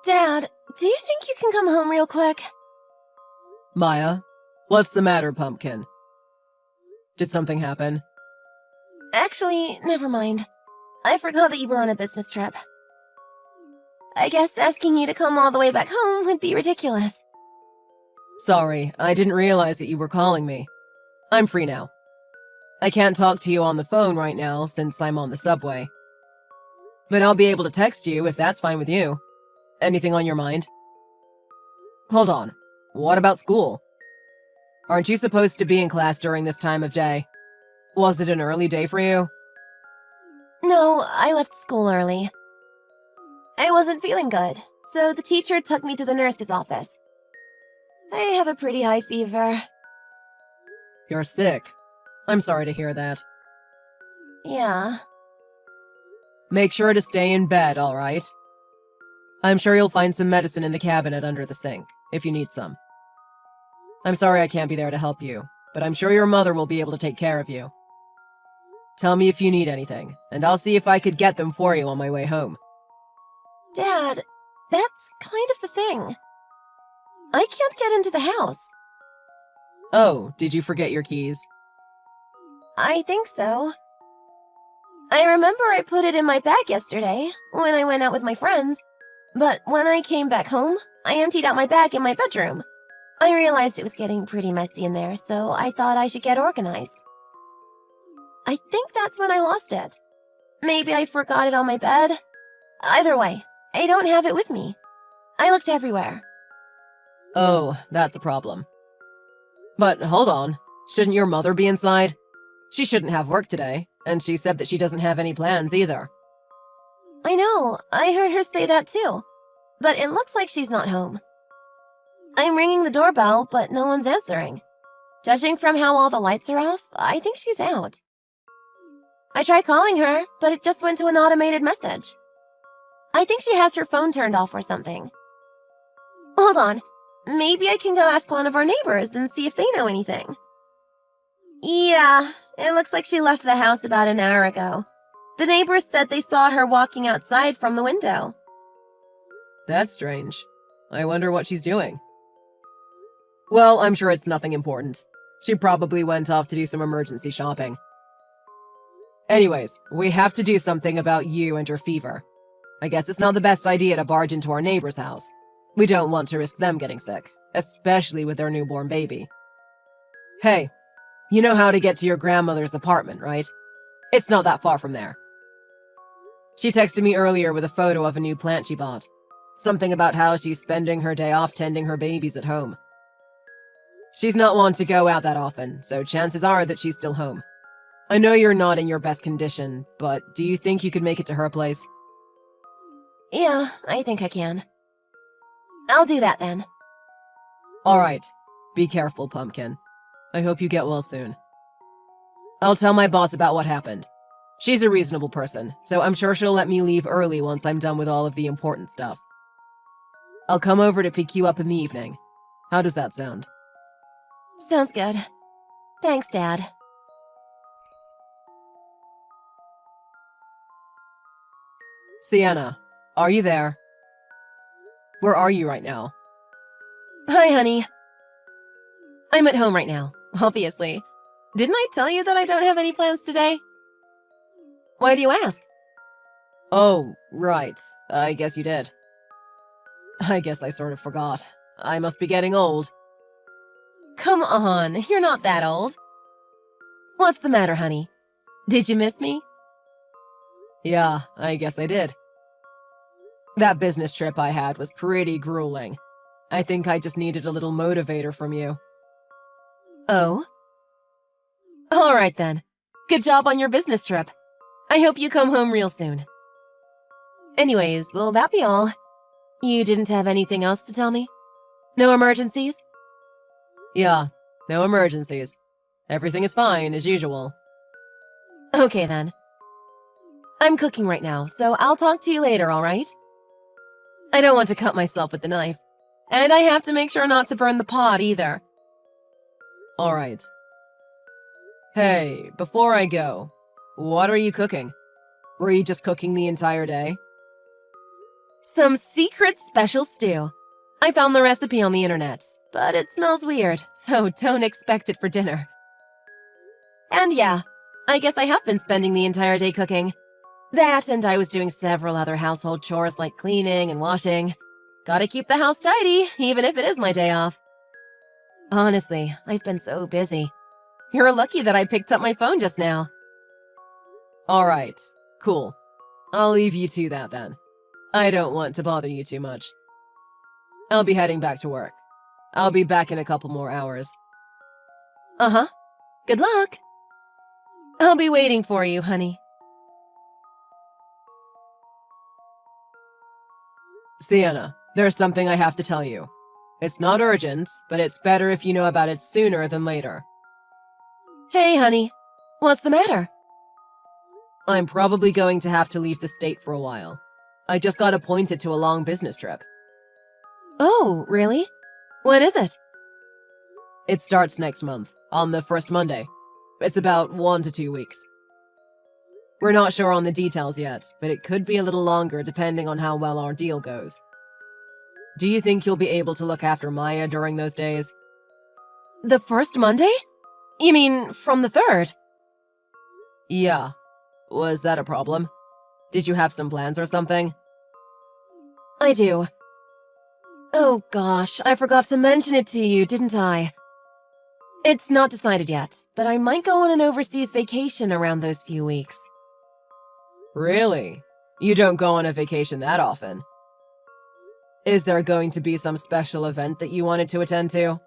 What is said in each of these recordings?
Dad, do you think you can come home real quick? Maya, what's the matter, Pumpkin? Did something happen? Actually, never mind. I forgot that you were on a business trip. I guess asking you to come all the way back home would be ridiculous. Sorry, I didn't realize that you were calling me. I'm free now. I can't talk to you on the phone right now since I'm on the subway. But I'll be able to text you if that's fine with you. Anything on your mind? Hold on. What about school? Aren't you supposed to be in class during this time of day? Was it an early day for you? No, I left school early. I wasn't feeling good, so the teacher took me to the nurse's office. I have a pretty high fever. You're sick. I'm sorry to hear that. Yeah. Make sure to stay in bed, all right? I'm sure you'll find some medicine in the cabinet under the sink, if you need some. I'm sorry I can't be there to help you, but I'm sure your mother will be able to take care of you. Tell me if you need anything, and I'll see if I could get them for you on my way home. Dad, that's kind of the thing. I can't get into the house. Oh, did you forget your keys? I think so. I remember I put it in my bag yesterday, when I went out with my friends, but when I came back home, I emptied out my bag in my bedroom. I realized it was getting pretty messy in there, so I thought I should get organized. I think that's when I lost it. Maybe I forgot it on my bed. Either way, I don't have it with me. I looked everywhere. Oh, that's a problem. But hold on, shouldn't your mother be inside? She shouldn't have work today, and she said that she doesn't have any plans either. I know, I heard her say that too, but it looks like she's not home. I'm ringing the doorbell, but no one's answering. Judging from how all the lights are off, I think she's out. I tried calling her, but it just went to an automated message. I think she has her phone turned off or something. Hold on, maybe I can go ask one of our neighbors and see if they know anything. Yeah, it looks like she left the house about an hour ago. The neighbors said they saw her walking outside from the window. That's strange. I wonder what she's doing. Well, I'm sure it's nothing important. She probably went off to do some emergency shopping. Anyways, we have to do something about you and your fever. I guess it's not the best idea to barge into our neighbor's house. We don't want to risk them getting sick, especially with their newborn baby. Hey, you know how to get to your grandmother's apartment, right? It's not that far from there. She texted me earlier with a photo of a new plant she bought. Something about how she's spending her day off tending her babies at home. She's not one to go out that often, so chances are that she's still home. I know you're not in your best condition, but do you think you could make it to her place? Yeah, I think I can. I'll do that then. Alright, be careful, Pumpkin. I hope you get well soon. I'll tell my boss about what happened. She's a reasonable person, so I'm sure she'll let me leave early once I'm done with all of the important stuff. I'll come over to pick you up in the evening. How does that sound? Sounds good. Thanks, Dad. Sienna, are you there? Where are you right now? Hi, honey. I'm at home right now, obviously. Didn't I tell you that I don't have any plans today? Why do you ask? Oh, right. I guess you did. I guess I sort of forgot. I must be getting old. Come on, you're not that old. What's the matter, honey? Did you miss me? Yeah, I guess I did. That business trip I had was pretty grueling. I think I just needed a little motivator from you. Oh? All right then. Good job on your business trip. I hope you come home real soon. Anyways, will that be all? You didn't have anything else to tell me? No emergencies? Yeah, no emergencies. Everything is fine, as usual. Okay then. I'm cooking right now, so I'll talk to you later, alright? I don't want to cut myself with the knife. And I have to make sure not to burn the pot either. Alright. Hey, before I go, what are you cooking? Were you just cooking the entire day? Some secret special stew. I found the recipe on the internet, but it smells weird, so don't expect it for dinner. And yeah, I guess I have been spending the entire day cooking. That, and I was doing several other household chores like cleaning and washing. Gotta keep the house tidy, even if it is my day off. Honestly, I've been so busy. You're lucky that I picked up my phone just now. All right, cool. I'll leave you to that then. I don't want to bother you too much. I'll be heading back to work. I'll be back in a couple more hours. Uh-huh. Good luck. I'll be waiting for you, honey. Sienna, there's something I have to tell you. It's not urgent, but it's better if you know about it sooner than later. Hey, honey. What's the matter? I'm probably going to have to leave the state for a while. I just got appointed to a long business trip. Oh, really? When is it? It starts next month, on the first Monday. It's about 1 to 2 weeks. We're not sure on the details yet, but it could be a little longer depending on how well our deal goes. Do you think you'll be able to look after Maya during those days? The first Monday? You mean from the 3rd? Yeah. Was that a problem? Did you have some plans or something? I do. Oh gosh, I forgot to mention it to you, didn't I? It's not decided yet, but I might go on an overseas vacation around those few weeks. Really? You don't go on a vacation that often. Is there going to be some special event that you wanted to attend to?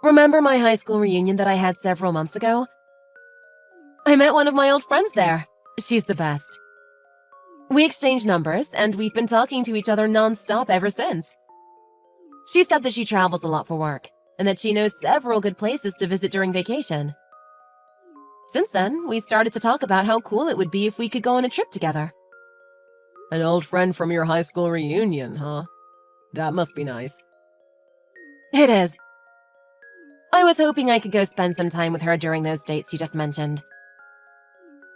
Remember my high school reunion that I had several months ago? I met one of my old friends there. She's the best. We exchanged numbers, and we've been talking to each other non-stop ever since. She said that she travels a lot for work, and that she knows several good places to visit during vacation. Since then, we started to talk about how cool it would be if we could go on a trip together. An old friend from your high school reunion, huh? That must be nice. It is. I was hoping I could go spend some time with her during those dates you just mentioned.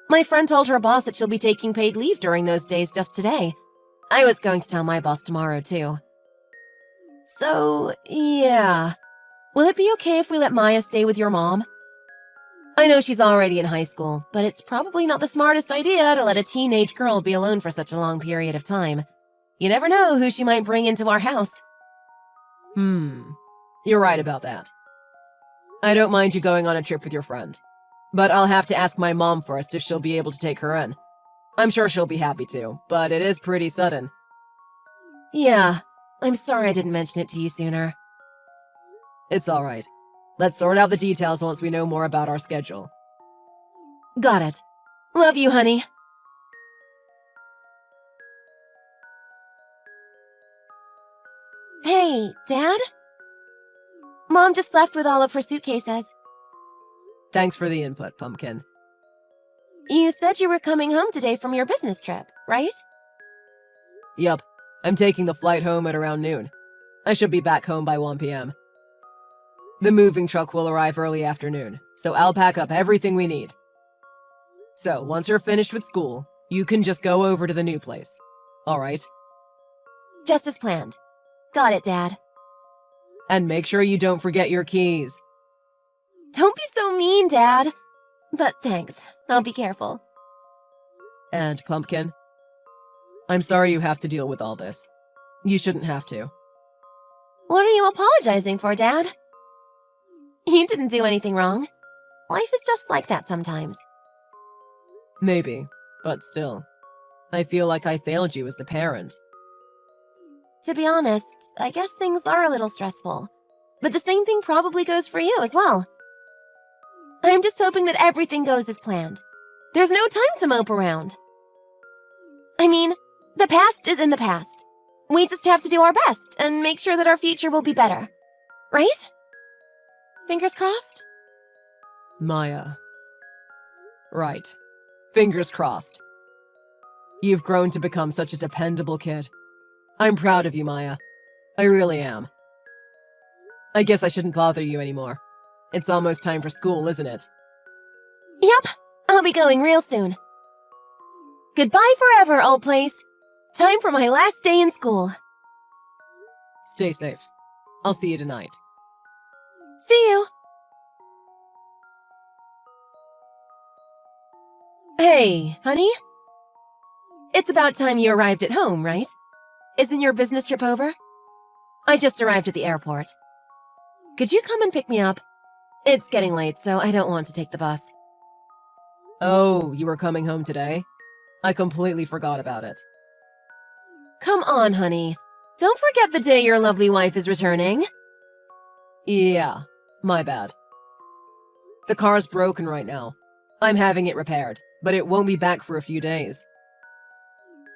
My friend told her boss that she'll be taking paid leave during those days just today. I was going to tell my boss tomorrow, too. So, yeah. Will it be okay if we let Maya stay with your mom? I know she's already in high school, but it's probably not the smartest idea to let a teenage girl be alone for such a long period of time. You never know who she might bring into our house. You're right about that. I don't mind you going on a trip with your friend, but I'll have to ask my mom first if she'll be able to take her in. I'm sure she'll be happy to, but it is pretty sudden. Yeah, I'm sorry I didn't mention it to you sooner. It's all right. Let's sort out the details once we know more about our schedule. Got it. Love you, honey. Hey, Dad? Mom just left with all of her suitcases. Thanks for the input, Pumpkin. You said you were coming home today from your business trip, right? Yup, I'm taking the flight home at around noon. I should be back home by 1 p.m. The moving truck will arrive early afternoon, so I'll pack up everything we need. So, once you're finished with school, you can just go over to the new place. All right? Just as planned. Got it, Dad. And make sure you don't forget your keys. Don't be so mean, Dad. But thanks. I'll be careful. And, Pumpkin, I'm sorry you have to deal with all this. You shouldn't have to. What are you apologizing for, Dad? You didn't do anything wrong. Life is just like that sometimes. Maybe, but still. I feel like I failed you as a parent. To be honest, I guess things are a little stressful. But the same thing probably goes for you as well. I'm just hoping that everything goes as planned. There's no time to mope around. I mean, the past is in the past. We just have to do our best and make sure that our future will be better. Right? Fingers crossed? Maya. Right. Fingers crossed. You've grown to become such a dependable kid. I'm proud of you, Maya. I really am. I guess I shouldn't bother you anymore. It's almost time for school, isn't it? Yep, I'll be going real soon. Goodbye forever, old place. Time for my last day in school. Stay safe. I'll see you tonight. See you. Hey, honey? It's about time you arrived at home, right? Isn't your business trip over? I just arrived at the airport. Could you come and pick me up? It's getting late, so I don't want to take the bus. Oh, you were coming home today? I completely forgot about it. Come on, honey. Don't forget the day your lovely wife is returning. Yeah, my bad. The car's broken right now. I'm having it repaired, but it won't be back for a few days.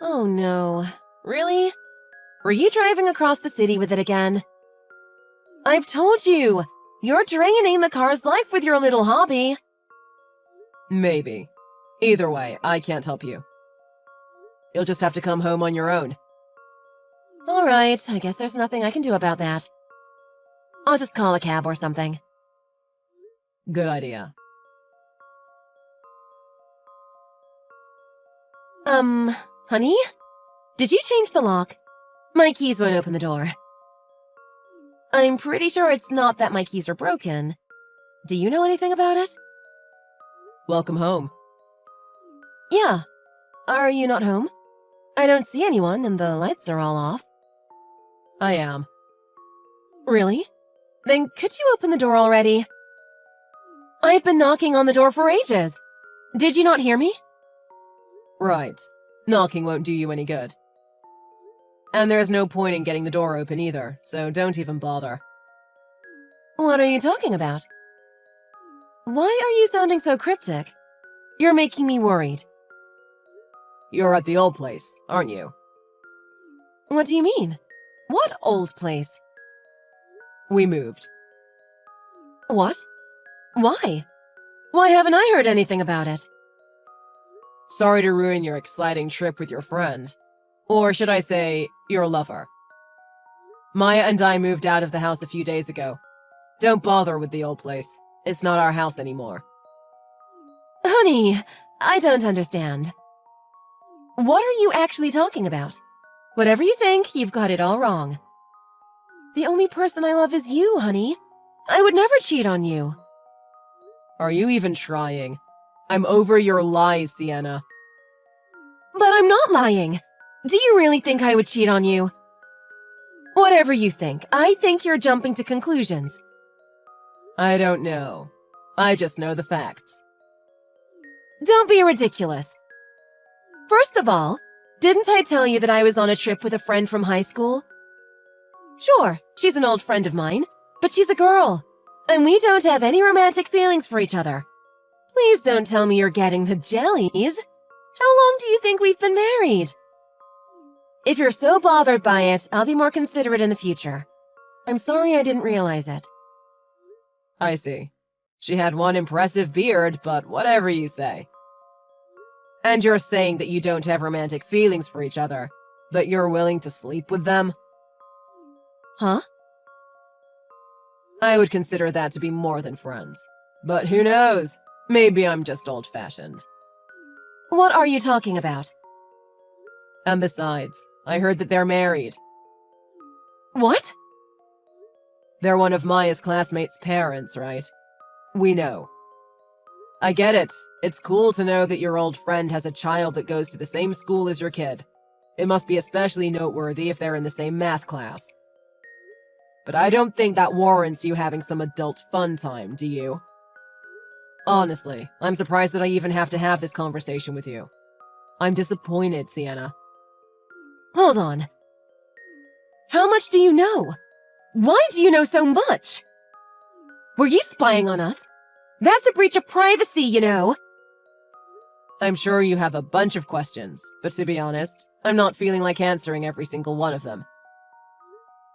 Oh no. Really? Were you driving across the city with it again? I've told you! You're draining the car's life with your little hobby. Maybe. Either way, I can't help you. You'll just have to come home on your own. Alright, I guess there's nothing I can do about that. I'll just call a cab or something. Good idea. Honey? Did you change the lock? My keys won't open the door. I'm pretty sure it's not that my keys are broken. Do you know anything about it? Welcome home. Yeah. Are you not home? I don't see anyone and the lights are all off. I am. Really? Then could you open the door already? I've been knocking on the door for ages. Did you not hear me? Right. Knocking won't do you any good. And there's no point in getting the door open either, so don't even bother. What are you talking about? Why are you sounding so cryptic? You're making me worried. You're at the old place, aren't you? What do you mean? What old place? We moved. What? Why? Why haven't I heard anything about it? Sorry to ruin your exciting trip with your friend. Or should I say, your lover. Maya and I moved out of the house a few days ago. Don't bother with the old place. It's not our house anymore. Honey, I don't understand. What are you actually talking about? Whatever you think, you've got it all wrong. The only person I love is you, honey. I would never cheat on you. Are you even trying? I'm over your lies, Sienna. But I'm not lying. Do you really think I would cheat on you? Whatever you think, I think you're jumping to conclusions. I don't know. I just know the facts. Don't be ridiculous. First of all, didn't I tell you that I was on a trip with a friend from high school? Sure, she's an old friend of mine, but she's a girl, and we don't have any romantic feelings for each other. Please don't tell me you're getting the jellies. How long do you think we've been married? If you're so bothered by it, I'll be more considerate in the future. I'm sorry I didn't realize it. I see. She had one impressive beard, but whatever you say. And you're saying that you don't have romantic feelings for each other, but you're willing to sleep with them? Huh? I would consider that to be more than friends. But who knows? Maybe I'm just old-fashioned. What are you talking about? And besides, I heard that they're married. What? They're one of Maya's classmates' parents, right? We know. I get it. It's cool to know that your old friend has a child that goes to the same school as your kid. It must be especially noteworthy if they're in the same math class. But I don't think that warrants you having some adult fun time, do you? Honestly, I'm surprised that I even have to have this conversation with you. I'm disappointed, Sienna. Hold on. How much do you know? Why do you know so much? Were you spying on us? That's a breach of privacy, you know. I'm sure you have a bunch of questions, but to be honest, I'm not feeling like answering every single one of them.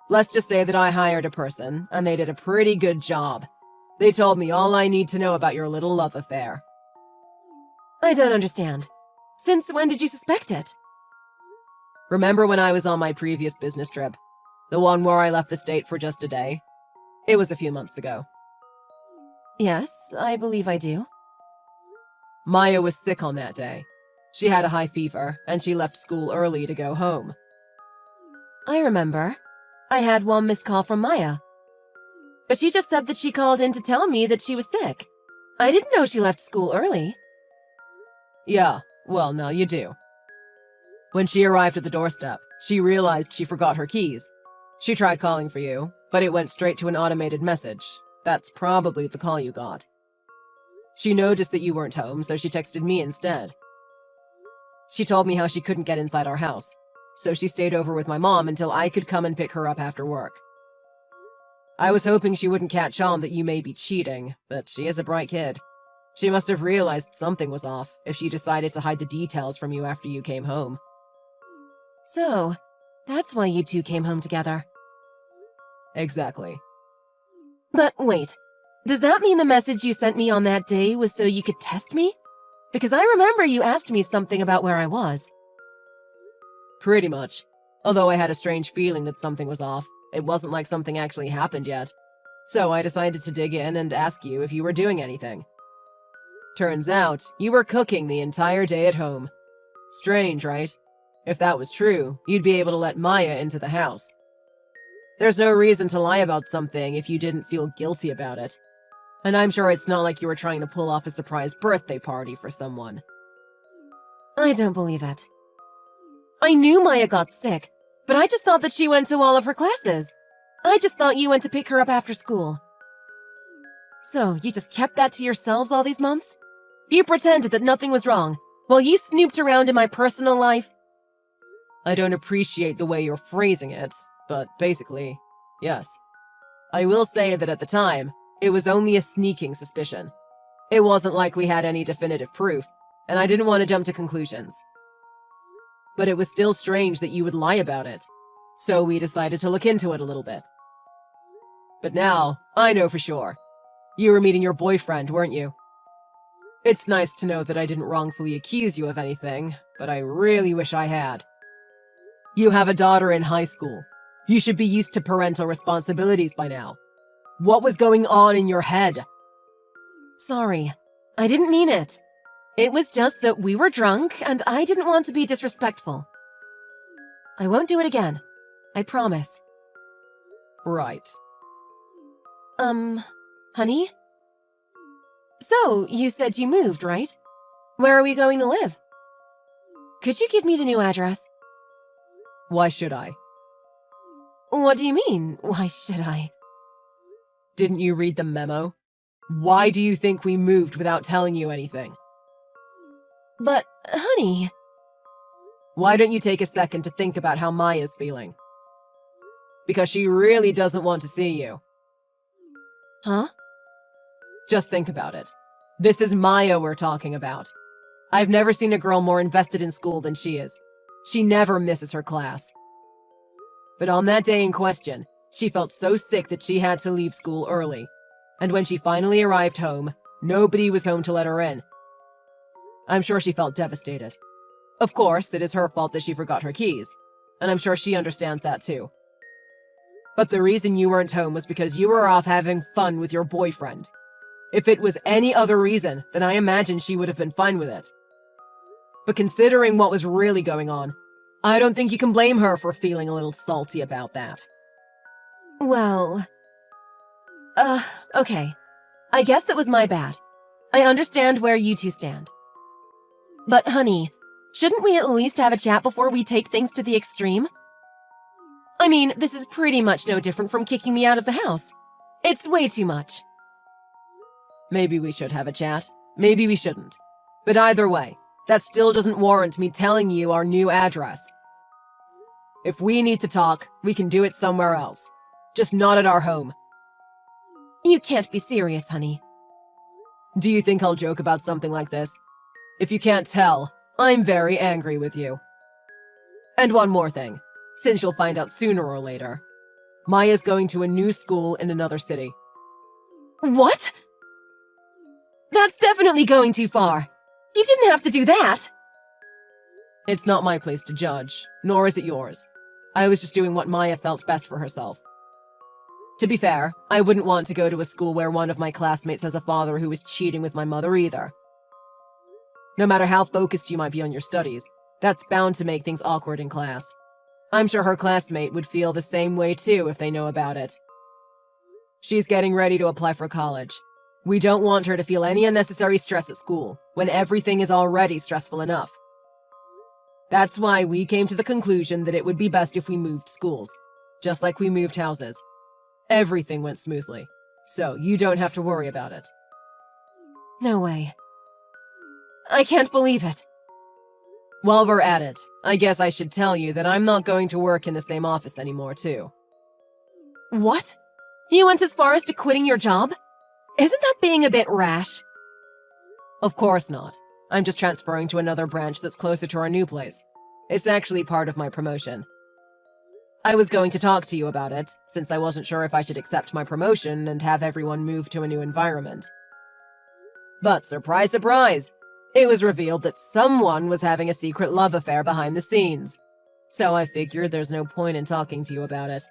Let's just say that I hired a person, and they did a pretty good job. They told me all I need to know about your little love affair. I don't understand. Since when did you suspect it? Remember when I was on my previous business trip? The one where I left the state for just a day? It was a few months ago. Yes, I believe I do. Maya was sick on that day. She had a high fever, and she left school early to go home. I remember. I had one missed call from Maya. But she just said that she called in to tell me that she was sick. I didn't know she left school early. Yeah, well, now you do. When she arrived at the doorstep, she realized she forgot her keys. She tried calling for you, but it went straight to an automated message. That's probably the call you got. She noticed that you weren't home, so she texted me instead. She told me how she couldn't get inside our house, so she stayed over with my mom until I could come and pick her up after work. I was hoping she wouldn't catch on that you may be cheating, but she is a bright kid. She must have realized something was off if she decided to hide the details from you after you came home. So, that's why you two came home together. Exactly. But wait, does that mean the message you sent me on that day was so you could test me? Because I remember you asked me something about where I was. Pretty much. Although I had a strange feeling that something was off. It wasn't like something actually happened yet. So I decided to dig in and ask you if you were doing anything. Turns out, you were cooking the entire day at home. Strange, right? If that was true, you'd be able to let Maya into the house. There's no reason to lie about something if you didn't feel guilty about it. And I'm sure it's not like you were trying to pull off a surprise birthday party for someone. I don't believe it. I knew Maya got sick, but I just thought that she went to all of her classes. I just thought you went to pick her up after school. So, you just kept that to yourselves all these months? You pretended that nothing was wrong, while you snooped around in my personal life? I don't appreciate the way you're phrasing it, but basically, yes. I will say that at the time, it was only a sneaking suspicion. It wasn't like we had any definitive proof, and I didn't want to jump to conclusions. But it was still strange that you would lie about it, so we decided to look into it a little bit. But now, I know for sure. You were meeting your boyfriend, weren't you? It's nice to know that I didn't wrongfully accuse you of anything, but I really wish I had. You have a daughter in high school. You should be used to parental responsibilities by now. What was going on in your head? Sorry, I didn't mean it. It was just that we were drunk and I didn't want to be disrespectful. I won't do it again. I promise. Right. Honey? So, you said you moved, right? Where are we going to live? Could you give me the new address? Why should I? What do you mean, why should I? Didn't you read the memo? Why do you think we moved without telling you anything? But, honey... Why don't you take a second to think about how Maya's feeling? Because she really doesn't want to see you. Huh? Just think about it. This is Maya we're talking about. I've never seen a girl more invested in school than she is. She never misses her class. But on that day in question, she felt so sick that she had to leave school early. And when she finally arrived home, nobody was home to let her in. I'm sure she felt devastated. Of course, it is her fault that she forgot her keys, and I'm sure she understands that too. But the reason you weren't home was because you were off having fun with your boyfriend. If it was any other reason, then I imagine she would have been fine with it. But considering what was really going on, I don't think you can blame her for feeling a little salty about that. Well... okay. I guess that was my bad. I understand where you two stand. But honey, shouldn't we at least have a chat before we take things to the extreme? I mean, this is pretty much no different from kicking me out of the house. It's way too much. Maybe we should have a chat. Maybe we shouldn't. But either way, that still doesn't warrant me telling you our new address. If we need to talk, we can do it somewhere else. Just not at our home. You can't be serious, honey. Do you think I'll joke about something like this? If you can't tell, I'm very angry with you. And one more thing, since you'll find out sooner or later. Maya's going to a new school in another city. What? That's definitely going too far. You didn't have to do that. It's not my place to judge, nor is it yours. I was just doing what Maya felt best for herself. To be fair, I wouldn't want to go to a school where one of my classmates has a father who is cheating with my mother either. No matter how focused you might be on your studies, that's bound to make things awkward in class. I'm sure her classmate would feel the same way too if they know about it. She's getting ready to apply for college. We don't want her to feel any unnecessary stress at school, when everything is already stressful enough. That's why we came to the conclusion that it would be best if we moved schools, just like we moved houses. Everything went smoothly, so you don't have to worry about it. No way. I can't believe it. While we're at it, I guess I should tell you that I'm not going to work in the same office anymore, too. What? You went as far as to quitting your job? Isn't that being a bit rash? Of course not. I'm just transferring to another branch that's closer to our new place. It's actually part of my promotion. I was going to talk to you about it, since I wasn't sure if I should accept my promotion and have everyone move to a new environment. But surprise, surprise! It was revealed that someone was having a secret love affair behind the scenes. So I figured there's no point in talking to you about it.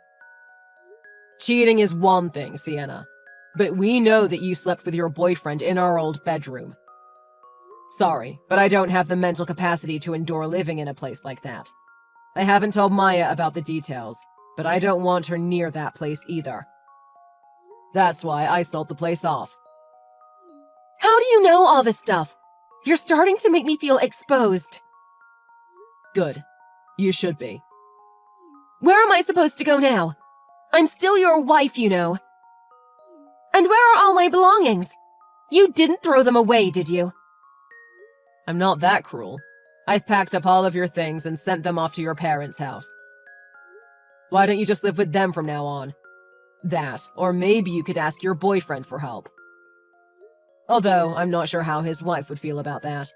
Cheating is one thing, Sienna. But we know that you slept with your boyfriend in our old bedroom. Sorry, but I don't have the mental capacity to endure living in a place like that. I haven't told Maya about the details, but I don't want her near that place either. That's why I sold the place off. How do you know all this stuff? You're starting to make me feel exposed. Good. You should be. Where am I supposed to go now? I'm still your wife, you know. And where are all my belongings? You didn't throw them away, did you? I'm not that cruel. I've packed up all of your things and sent them off to your parents' house. Why don't you just live with them from now on? That, or maybe you could ask your boyfriend for help. Although, I'm not sure how his wife would feel about that.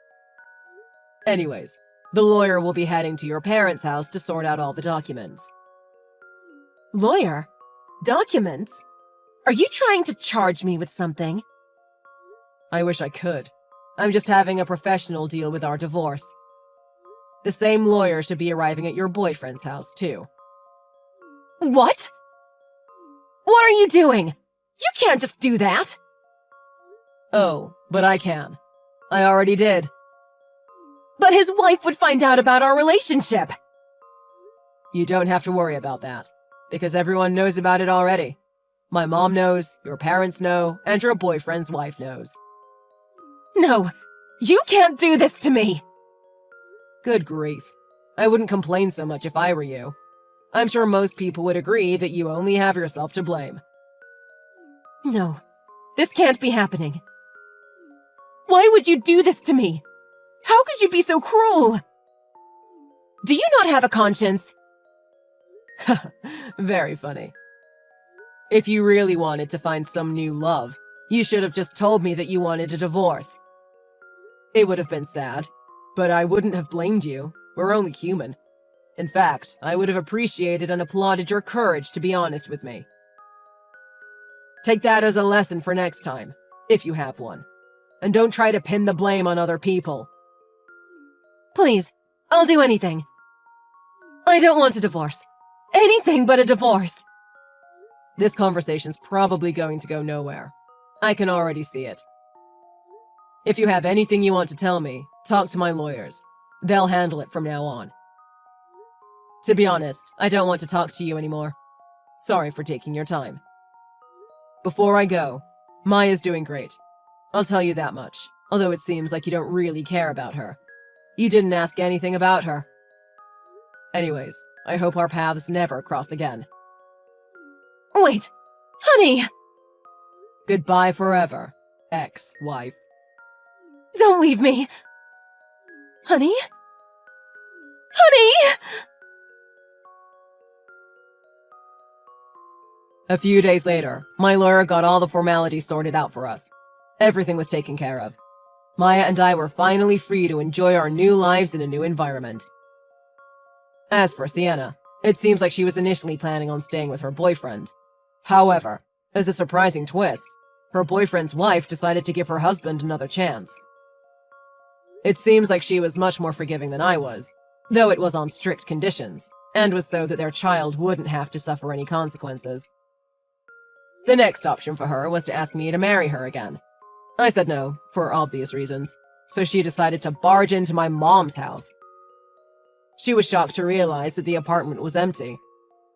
Anyways, the lawyer will be heading to your parents' house to sort out all the documents. Lawyer? Documents? Are you trying to charge me with something? I wish I could. I'm just having a professional deal with our divorce. The same lawyer should be arriving at your boyfriend's house, too. What? What are you doing? You can't just do that! Oh, but I can. I already did. But his wife would find out about our relationship! You don't have to worry about that, because everyone knows about it already. My mom knows, your parents know, and your boyfriend's wife knows. No, you can't do this to me! Good grief. I wouldn't complain so much if I were you. I'm sure most people would agree that you only have yourself to blame. No, this can't be happening. Why would you do this to me? How could you be so cruel? Do you not have a conscience? Very funny. If you really wanted to find some new love, you should have just told me that you wanted a divorce. It would have been sad, but I wouldn't have blamed you. We're only human. In fact, I would have appreciated and applauded your courage to be honest with me. Take that as a lesson for next time, if you have one. And don't try to pin the blame on other people. Please, I'll do anything. I don't want a divorce. Anything but a divorce. This conversation's probably going to go nowhere. I can already see it. If you have anything you want to tell me, talk to my lawyers. They'll handle it from now on. To be honest, I don't want to talk to you anymore. Sorry for taking your time. Before I go, Maya's doing great. I'll tell you that much, although it seems like you don't really care about her. You didn't ask anything about her. Anyways, I hope our paths never cross again. Wait, honey! Goodbye forever, ex-wife. Don't leave me! Honey? Honey! A few days later, my lawyer got all the formalities sorted out for us. Everything was taken care of. Maya and I were finally free to enjoy our new lives in a new environment. As for Sienna, it seems like she was initially planning on staying with her boyfriend. However, as a surprising twist, her boyfriend's wife decided to give her husband another chance. It seems like she was much more forgiving than I was, though it was on strict conditions, and was so that their child wouldn't have to suffer any consequences. The next option for her was to ask me to marry her again. I said no, for obvious reasons. so she decided to barge into my mom's house. She was shocked to realize that the apartment was empty.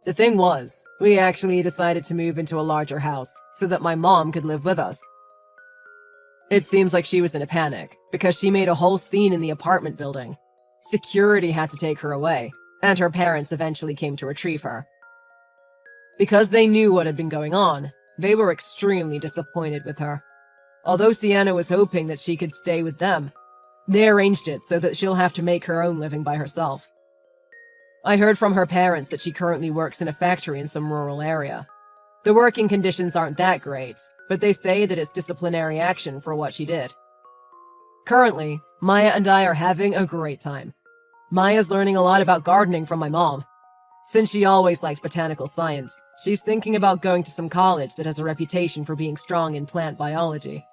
The thing was, we actually decided to move into a larger house so that my mom could live with us. It seems like she was in a panic because she made a whole scene in the apartment building. Security had to take her away, and her parents eventually came to retrieve her. Because they knew what had been going on, they were extremely disappointed with her. Although Sienna was hoping that she could stay with them, they arranged it so that she'll have to make her own living by herself. I heard from her parents that she currently works in a factory in some rural area. The working conditions aren't that great, but they say that it's disciplinary action for what she did. Currently, Maya and I are having a great time. Maya's learning a lot about gardening from my mom. Since she always liked botanical science, she's thinking about going to some college that has a reputation for being strong in plant biology.